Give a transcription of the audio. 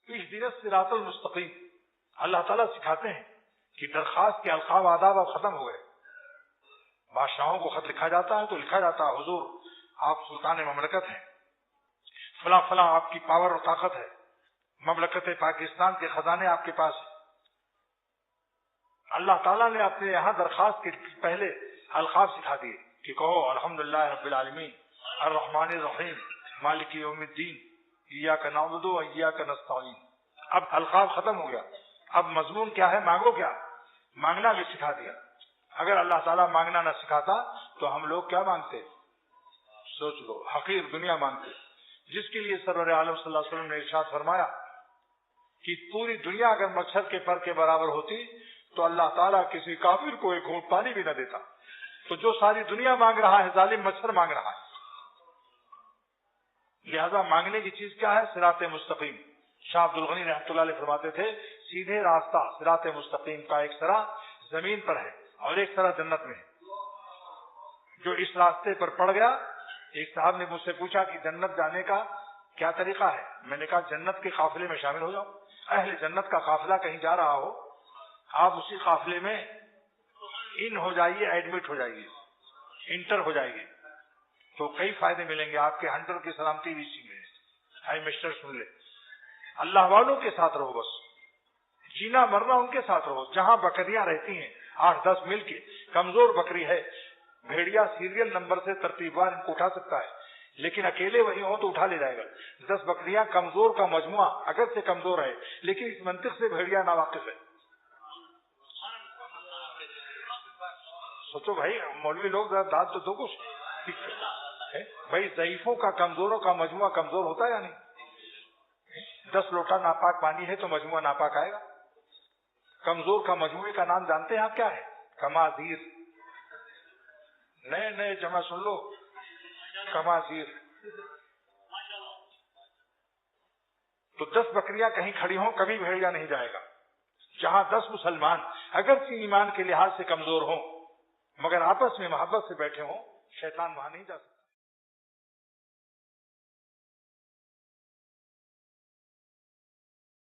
اہدنا الصراط المستقیم. اللہ تعالیٰ سکھاتے ہیں کہ درخواست کے القاب آداب اب ختم ہو گئے. بادشاہوں کو خط لکھا جاتا ہے تو لکھا جاتا ہے حضور آپ سلطان مملکت ہیں، فلاں فلاں آپ کی پاور اور طاقت ہے، مملکت پاکستان کے خزانے آپ کے پاس ہیں. اللہ تعالیٰ نے اپنے یہاں درخواست کے پہلے القاب سکھا دیے کہ کہو الحمدللہ رب العالمین الرحمن الرحیم مالک یوم الدین ایاک نعبد و ایاک نستعین. اب القاب ختم ہو گیا، اب مضمون کیا ہے، مانگو کیا. مانگنا بھی سکھا دیا. اگر اللہ تعالیٰ مانگنا نہ سکھاتا تو ہم لوگ کیا مانگتے؟ سوچ لو، حقیر دنیا مانگتے، جس کے لیے سرور عالم صلی اللہ علیہ وسلم نے ارشاد فرمایا کہ پوری دنیا اگر مچھر کے پر کے برابر ہوتی تو اللہ تعالیٰ کسی کافر کو ایک گھونٹ پانی بھی نہ دیتا. تو جو ساری دنیا مانگ رہا ہے ظالم مچھر مانگ رہا ہے. لہذا مانگنے کی چیز کیا ہے؟ صراط مستقیم. شاہ عبد الغنی رحمۃ اللہ علیہ فرماتے تھے سیدھے راستہ صراط مستقیم کا ایک سرا زمین پر ہے اور ایک سرا جنت میں ہے. جو اس راستے پر پڑ گیا، ایک صاحب نے مجھ سے پوچھا کہ جنت جانے کا کیا طریقہ ہے. میں نے کہا جنت کے قافلے میں شامل ہو جاؤ. اہل جنت کا قافلہ کہیں جا رہا ہو، آپ اسی قافلے میں ان ہو جائیے، ایڈمٹ ہو جائیے، انٹر ہو جائیے تو کئی فائدے ملیں گے. آپ کے ہنٹر کی سلامتی بھی اسی میں ہے. اے مسٹر سن لے، اللہ والوں کے ساتھ رہو، بس جینا مرنا ان کے ساتھ رہو. جہاں بکریاں رہتی ہیں 8-10 مل کے، کمزور بکری ہے، بھیڑیا سیریل نمبر سے ترتیبوار ان کو اٹھا سکتا ہے لیکن اکیلے وہی ہو تو اٹھا لے جائے گا. 10 بکریاں کمزور کا مجموعہ اگر سے کمزور ہے لیکن اس منطق سے بھیڑیا ناواقف ہے. سوچو بھائی، مولوی لوگ داد تو دو کچھ بھائی، ضعیفوں کا کمزوروں کا مجموعہ کمزور ہوتا ہے یا نہیں؟ 10 لوٹا ناپاک پانی ہے تو مجموعہ ناپاک آئے گا. کمزور کا مجموعے کا نام جانتے ہیں آپ کیا ہے؟ کمازیر. نئے جمع سن لو، کمازیر. تو 10 بکریاں کہیں کھڑی ہوں کبھی بھیڑیا نہیں جائے گا. جہاں 10 مسلمان اگرچہ ایمان کے لحاظ سے کمزور ہوں مگر آپس میں محبت سے بیٹھے ہوں، شیطان وہاں نہیں جا سکتا.